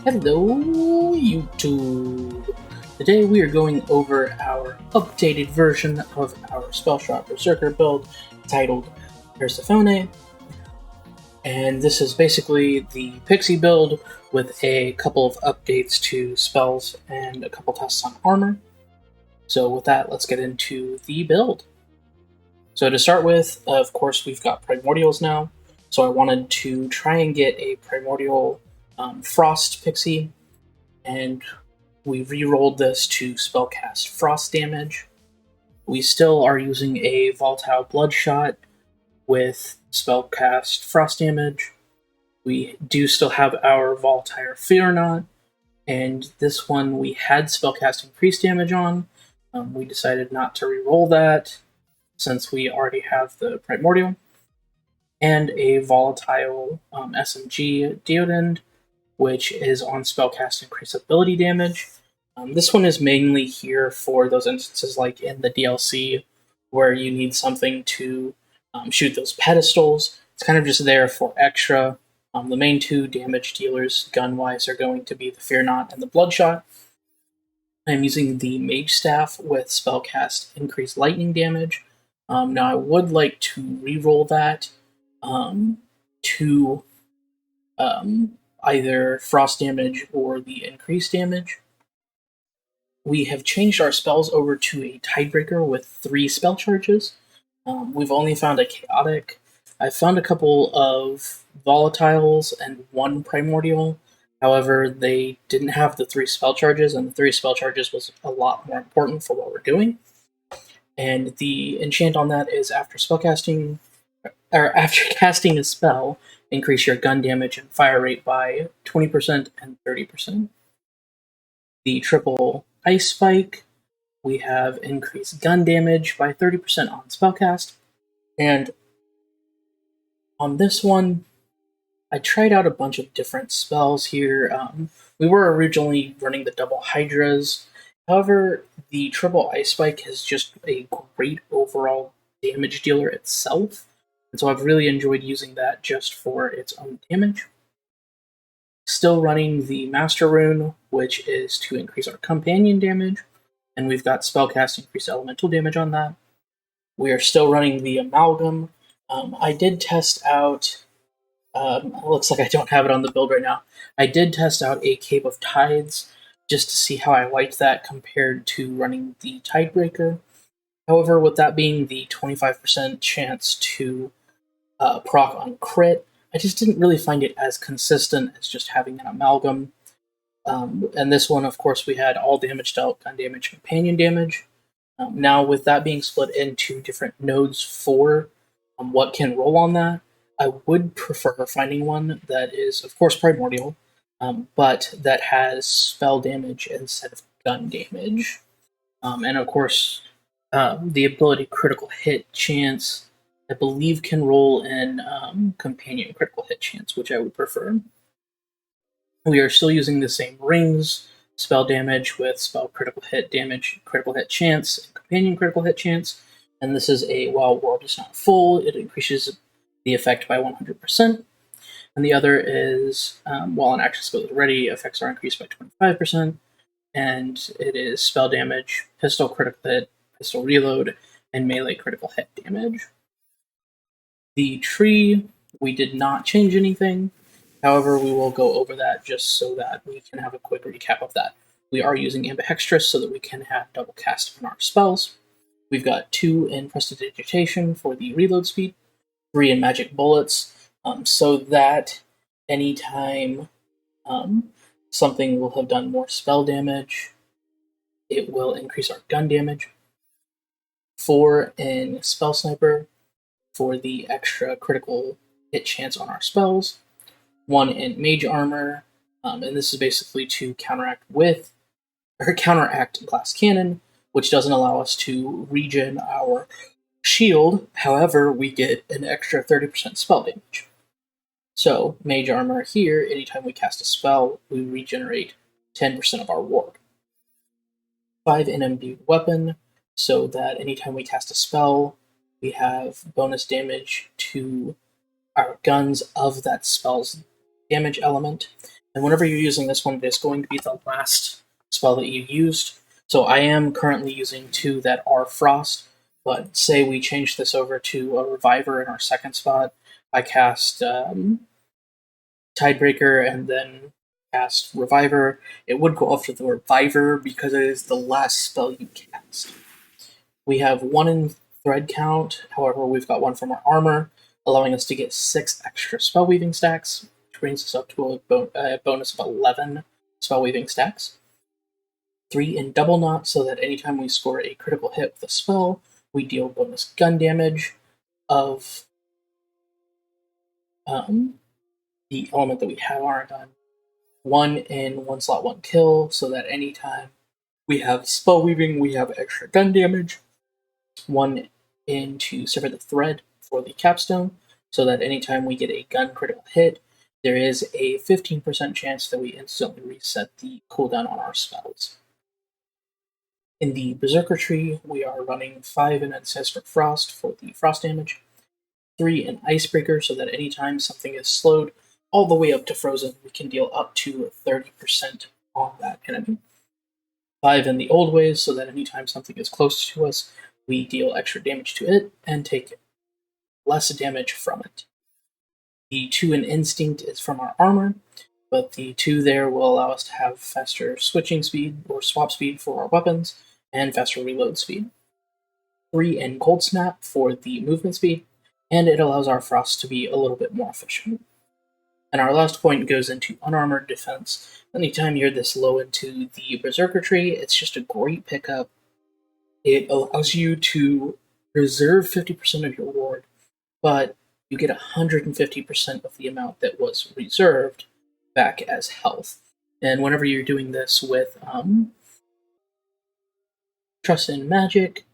Hello, YouTube! Today we are going over our updated version of our Spellshot Berserker build titled Persephone, and this is basically the Pixie build with a couple of updates to spells and a couple tests on armor. So with that, let's get into the build. So to start with, of course, we've got Primordials now, so I wanted to try and get a Primordial Frost Pixie, and we re-rolled this to spellcast frost damage. We still are using a volatile bloodshot with spellcast frost damage. We do still have our volatile fear knot, and this one we had spellcast increased damage on. We decided not to re-roll that since we already have the primordial, and a volatile SMG Deodand, which is on spellcast increase ability damage. This one is mainly here for those instances like in the DLC where you need something to shoot those pedestals. It's kind of just there for extra. The main two damage dealers gun-wise are going to be the Fear Knot and the Bloodshot. I'm using the Mage Staff with spellcast increased lightning damage. Now I would like to re-roll that to either frost damage or the increased damage. We have changed our spells over to a Tidebreaker with 3 spell charges. We've only found a Chaotic. I found a couple of Volatiles and 1 Primordial. However, they didn't have the 3 spell charges, and the 3 spell charges was a lot more important for what we're doing. And the enchant on that is after spellcasting, or after casting a spell, increase your gun damage and fire rate by 20% and 30%. The triple ice spike, we have increased gun damage by 30% on spellcast. And on this one, I tried out a bunch of different spells here. We were originally running the double hydras. However, the triple ice spike is just a great overall damage dealer itself. And so I've really enjoyed using that just for its own damage. Still running the Master Rune, which is to increase our companion damage, and we've got spellcast increased elemental damage on that. We are still running the Amalgam. I did test out, looks like I don't have it on the build right now. I did test out a Cape of Tides just to see how I liked that compared to running the Tidebreaker. However, with that being the 25% chance to proc on crit, I just didn't really find it as consistent as just having an amalgam. And this one, of course, we had all damage dealt, gun damage, companion damage. Now, with that being split into different nodes for what can roll on that, I would prefer finding one that is, of course, primordial, but that has spell damage instead of gun damage. And of course, the ability critical hit chance, I believe, can roll in companion critical hit chance, which I would prefer. We are still using the same rings, spell damage with spell critical hit damage, critical hit chance, and companion critical hit chance. And this is a while world is not full, it increases the effect by 100%. And the other is while an action spell is ready, effects are increased by 25%. And it is spell damage, pistol critical hit, pistol reload, and melee critical hit damage. The tree, we did not change anything. However, we will go over that just so that we can have a quick recap of that. We are using Ambihextrous so that we can have double cast on our spells. We've got 2 in Prestidigitation for the reload speed, 3 in Magic Bullets, so that anytime something will have done more spell damage, it will increase our gun damage. 4 in Spell Sniper for the extra critical hit chance on our spells. 1 in Mage Armor, and this is basically to counteract Glass Cannon, which doesn't allow us to regen our shield. However, we get an extra 30% spell damage. So, Mage Armor here, anytime we cast a spell, we regenerate 10% of our ward. 5 in Imbued Weapon, so that anytime we cast a spell, we have bonus damage to our guns of that spell's damage element. And whenever you're using this one, it's going to be the last spell that you used. So I am currently using 2 that are Frost, but say we change this over to a Reviver in our second spot. I cast Tidebreaker and then cast Reviver. It would go after the Reviver because it is the last spell you cast. We have 1 in thread count, however, we've got 1 from our armor, allowing us to get 6 extra spellweaving stacks, which brings us up to a bonus of 11 spellweaving stacks. 3 in double knot, so that anytime we score a critical hit with a spell, we deal bonus gun damage of the element that we have on our gun. 1 in 1 slot 1 kill, so that anytime we have spell weaving, we have extra gun damage. 1 into Sever the Thread for the capstone, so that anytime we get a gun critical hit, there is a 15% chance that we instantly reset the cooldown on our spells. In the Berserker tree, we are running 5 in Ancestral Frost for the frost damage, 3 in Icebreaker, so that anytime something is slowed all the way up to frozen, we can deal up to 30% on that enemy. 5 in the Old Ways, so that anytime something is close to us, we deal extra damage to it and take less damage from it. The 2 in Instinct is from our armor, but the 2 there will allow us to have faster switching speed or swap speed for our weapons and faster reload speed. 3 in Cold Snap for the movement speed, and it allows our frost to be a little bit more efficient. And our last point goes into unarmored defense. Anytime you're this low into the Berserker tree, it's just a great pickup. It allows you to reserve 50% of your ward, but you get 150% of the amount that was reserved back as health. And whenever you're doing this with Trust in Magic,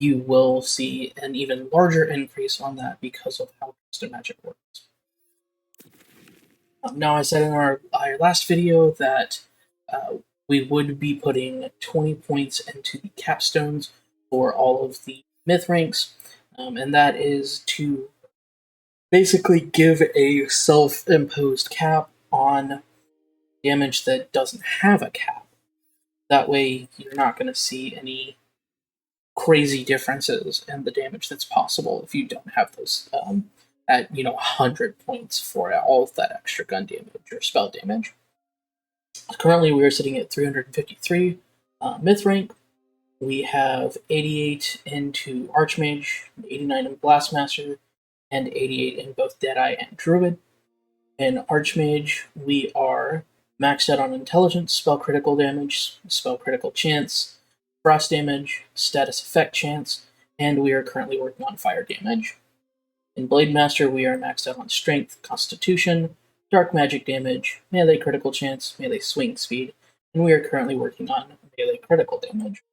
you will see an even larger increase on that because of how Trust in Magic works. Now, I said in our last video that we would be putting 20 points into the capstones for all of the myth ranks, and that is to basically give a self-imposed cap on damage that doesn't have a cap. That way, you're not going to see any crazy differences in the damage that's possible if you don't have those at 100 points for all of that extra gun damage or spell damage. Currently, we are sitting at 353 myth rank. We have 88 into Archmage, 89 in Blastmaster, and 88 in both Deadeye and Druid. In Archmage, we are maxed out on Intelligence, spell critical damage, spell critical chance, frost damage, status effect chance, and we are currently working on fire damage. In Blade Master, we are maxed out on Strength, Constitution, Dark Magic damage, melee critical chance, melee swing speed, and we are currently working on melee critical damage.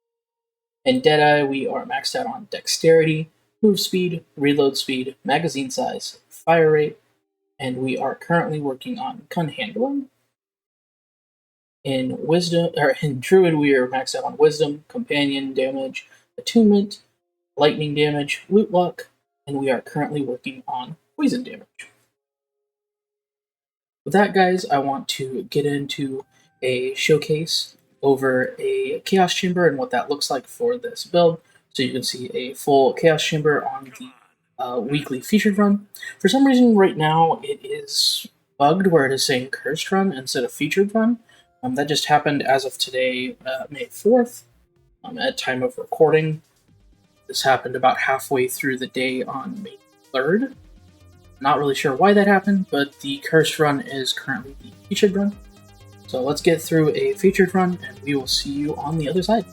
In Deadeye, we are maxed out on Dexterity, move speed, reload speed, magazine size, fire rate, and we are currently working on gun handling. In Druid, we are maxed out on Wisdom, Companion damage, Attunement, Lightning damage, Loot Luck, and we are currently working on poison damage. With that, guys, I want to get into a showcase over a Chaos Chamber and what that looks like for this build. So you can see a full Chaos Chamber on the weekly featured run. For some reason, right now, it is bugged where it is saying Cursed Run instead of featured run. That just happened as of today, May 4th, at time of recording. This happened about halfway through the day on May 3rd. Not really sure why that happened, but the Cursed Run is currently the featured run. So let's get through a featured run, and we will see you on the other side.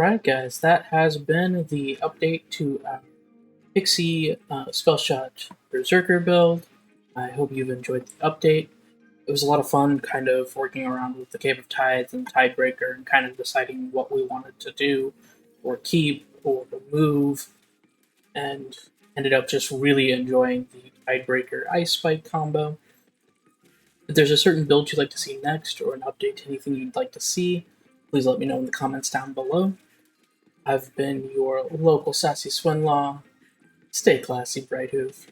Alright, guys, that has been the update to Pixie Spellshot Berserker build. I hope you've enjoyed the update. It was a lot of fun kind of working around with the Cave of Tides and Tidebreaker and kind of deciding what we wanted to do or keep or move, and ended up just really enjoying the Tidebreaker Ice Spike combo. If there's a certain build you'd like to see next or an update to anything you'd like to see, please let me know in the comments down below. I've been your local sassy SwinLaw. Stay classy, Brighthoof.